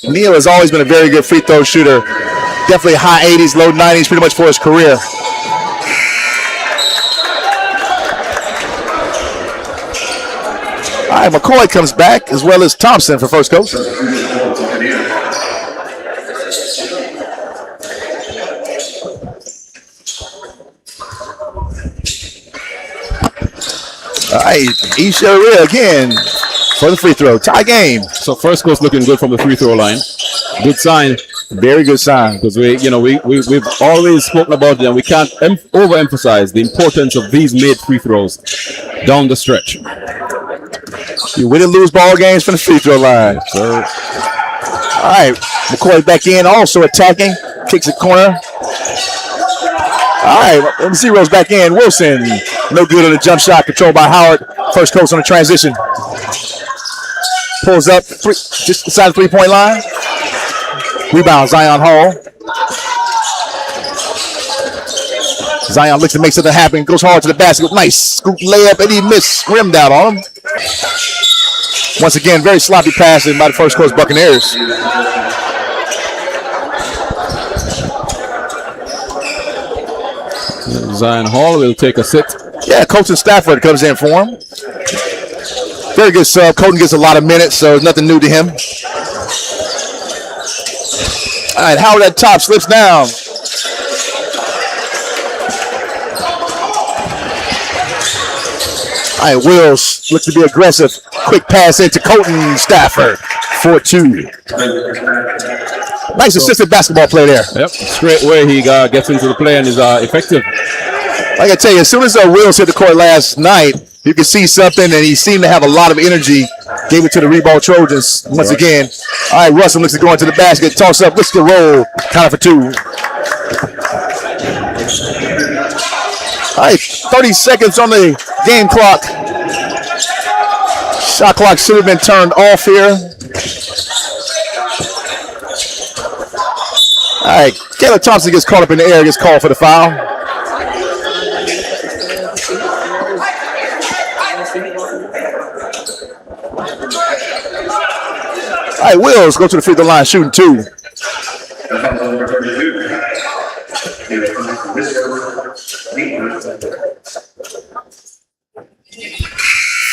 Neal has always been a very good free throw shooter. Definitely high 80s, low 90s pretty much for his career. All right, McCoy comes back as well as Thompson for first coach. All right, Isha again for the free throw. Tie game. So first coach looking good from the free throw line. Good sign. Very good sign. Because we've always spoken about it, and we can't overemphasize the importance of these made free throws down the stretch. You win and lose ball games from the free throw line. So, all right, McCoy back in, also attacking, kicks the corner. All right, zeros back in. Wilson, no good on the jump shot, controlled by Howard. First coach on the transition. Pulls up, just inside the 3-point line. Rebound, Zion Hall. Zion looks to make something happen, goes hard to the basket. Nice scoop layup, and he missed, rimmed out on him. Once again, very sloppy passing by the first coach Buccaneers. Zion Hall will take a sit. Yeah, Colton Stafford comes in for him. Very good sub. Colton gets a lot of minutes, so it's nothing new to him. All right, Howard at top, slips down. All right, Wills looks to be aggressive. Quick pass into Colton Stafford. 4-2. Nice assistant basketball play there. Yep, straight away he gets into the play and is effective. Like I tell you, as soon as Wills hit the court last night, you could see something, and he seemed to have a lot of energy. Gave it to the Ribault Trojans once again. All right, Russell looks to go into the basket. Toss up, looks to roll. Counter for two. All right, 30 seconds on the game clock. Shot clock should have been turned off here. All right, Caleb Thompson gets caught up in the air, gets called for the foul. All right, Wills go to the free throw line, shooting two.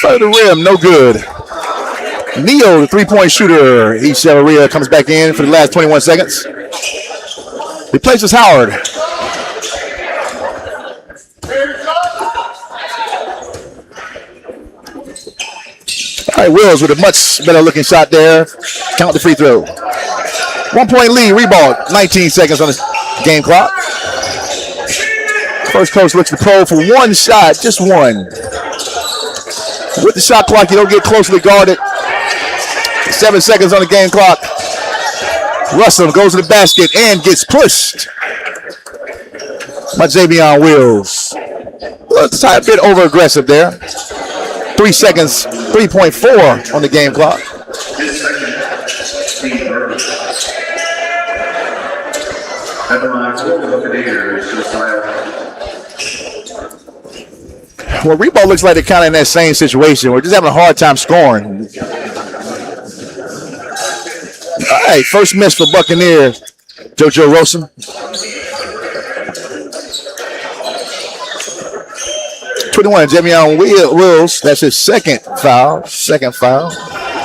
Front of the rim, no good. Neal, the three-point shooter. Echeverria comes back in for the last 21 seconds. Replaces Howard. All right, Wills with a much better looking shot there. Count the free throw. 1 point lead, Ribault. 19 seconds on the game clock. First coach looks to probe for one shot, just one. With the shot clock, you don't get closely guarded. 7 seconds on the game clock. Russell goes to the basket and gets pushed by Javion Wills. A tiny bit over aggressive there. 3 seconds, 3.4 on the game clock. Well, Ribault looks like they're kind of in that same situation. We're just having a hard time scoring. All right, first miss for Buccaneers. JoJo Rosen. 21, Javion Wills. That's his second foul.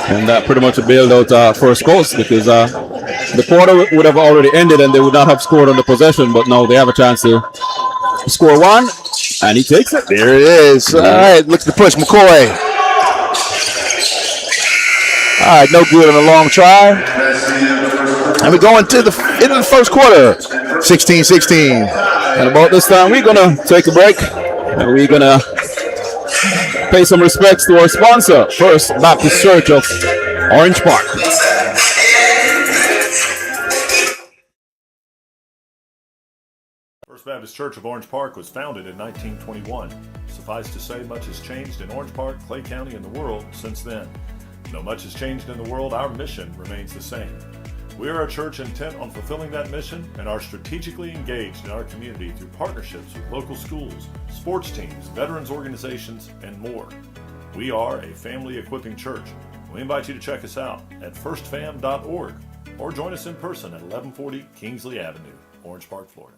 And that pretty much bailed out first coach because the quarter would have already ended and they would not have scored on the possession, but now they have a chance to score one, and he takes it. There it is. All right, looks to push McCoy. All right, no good on a long try. And we're going to the end of the first quarter, 16-16. And about this time, we're going to take a break, and we're going to pay some respects to our sponsor, First Baptist Church of Orange Park. First Baptist Church of Orange Park was founded in 1921. Suffice to say, much has changed in Orange Park, Clay County, and the world since then. Though much has changed in the world, our mission remains the same. We are a church intent on fulfilling that mission and are strategically engaged in our community through partnerships with local schools, sports teams, veterans organizations, and more. We are a family equipping church. We invite you to check us out at firstfam.org or join us in person at 1140 Kingsley Avenue, Orange Park, Florida.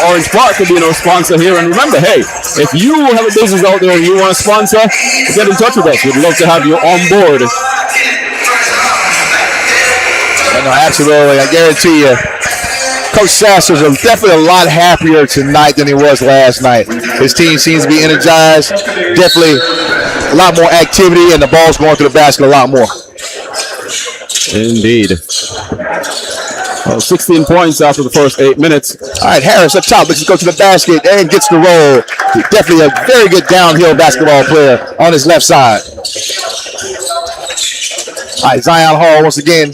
Orange Park could be our sponsor here. And remember, hey, if you have a business out there and you want to sponsor, get in touch with us. We'd love to have you on board. No, absolutely. I guarantee you, Coach Sasser's definitely a lot happier tonight than he was last night. His team seems to be energized. Definitely a lot more activity, and the ball's going to the basket a lot more. Indeed. Well, 16 points after the first 8 minutes. All right, Harris up top. Let's go to the basket and gets the roll. Definitely a very good downhill basketball player on his left side. All right, Zion Hall once again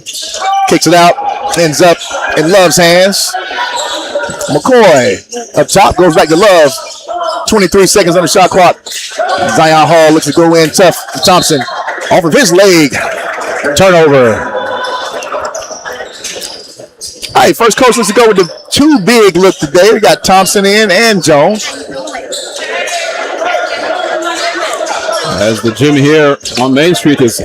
kicks it out, ends up in Love's hands. McCoy up top, goes back to Love. 23 seconds on the shot clock. Zion Hall looks to go in tough. Thompson off of his leg. Turnover. All right, first coach lets it go with the two big look today. We got Thompson in and Jones. As the gym here on Main Street is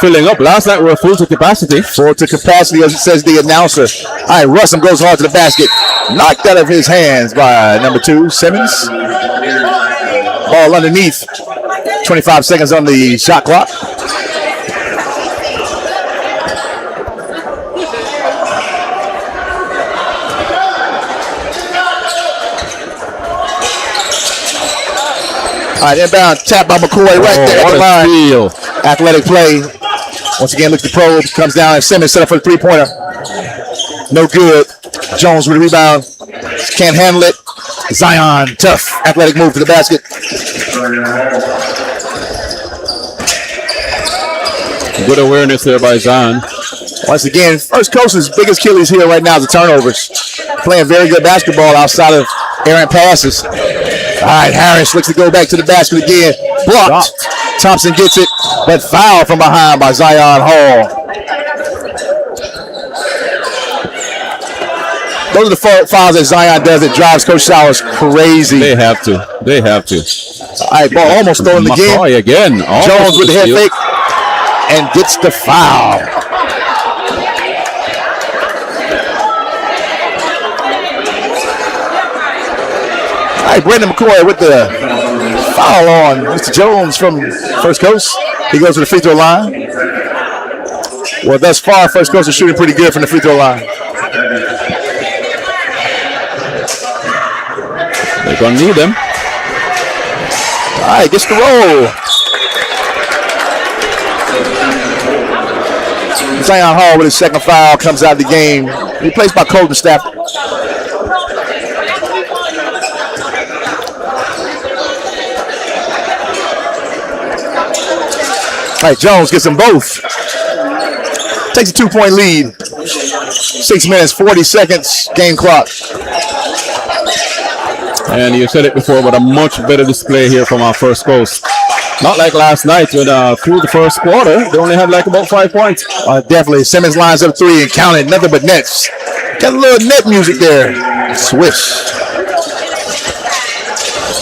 filling up. Last night we were full to capacity. Full to capacity, as it says the announcer. All right, Russell goes hard to the basket. Knocked out of his hands by number 2, Simmons. Ball underneath. 25 seconds on the shot clock. All right, inbound tap by McCoy right there at the line. Steal. Athletic play. Once again, looks to probe. Comes down and Simmons set up for the three-pointer. No good. Jones with the rebound. Can't handle it. Zion, tough. Athletic move to the basket. Good awareness there by Zion. Once again, first coach's biggest Achilles here right now is the turnovers. Playing very good basketball outside of errant passes. All right, Harris looks to go back to the basket again. Blocked. Thompson gets it, but fouled from behind by Zion Hall. Those are the fouls that Zion does that drives Coach Showers crazy. They have to. They have to. All right, ball almost stolen again. McCoy again. Jones with the head fake and gets the foul. All right, Brandon McCoy with the foul on Mr. Jones from First Coast. He goes to the free throw line. Well, thus far, First Coast is shooting pretty good from the free throw line. They're going to need him. All right, gets the roll. Zion Hall with his second foul comes out of the game. Replaced by Colton Stafford. All right, Jones gets them both. Takes a 2-point lead. 6 minutes, 40 seconds, game clock. And you said it before, but a much better display here from our First Coast. Not like last night when through the first quarter, they only had like about 5 points. Definitely. Simmons lines up 3 and counted. Nothing but nets. Got a little net music there. Swish.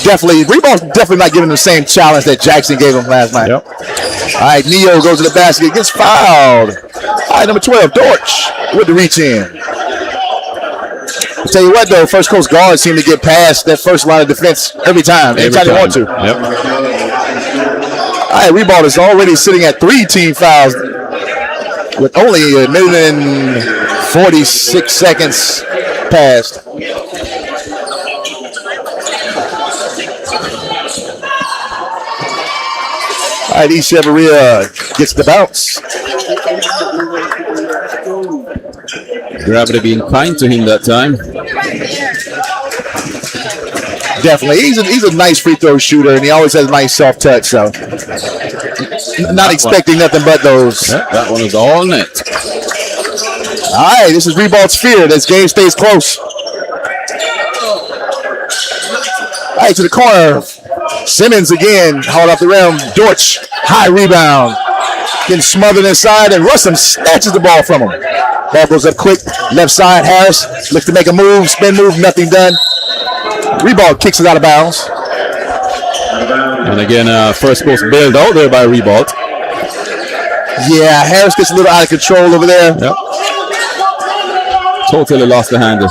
Definitely. Ribault definitely not giving him the same challenge that Jackson gave him last night. Yep. All right, Neo goes to the basket. Gets fouled. All right, number 12, Dortch with the reach in. I'll tell you what, though, First Coast guards seem to get past that first line of defense every time they want to. Yep. All right, Ribault is already sitting at 3 team fouls with only a minute and 46 seconds passed. All right, Echeverria gets the bounce. Gravity being kind to him that time. Definitely. He's a nice free throw shooter, and he always has a nice soft touch, so not expecting nothing but those. Yeah, that one is all net. All right, this is Ribault's fear. This game stays close. All right, to the corner. Simmons again, hauled off the rim. Dortch, high rebound. Getting smothered inside, and Russell snatches the ball from him. Ball goes up quick. Left side, Harris looks to make a move. Spin move, nothing done. Ribault kicks it out of bounds. And again, first post bailed out there by Ribault. Yeah, Harris gets a little out of control over there. Yep. Totally lost the handle.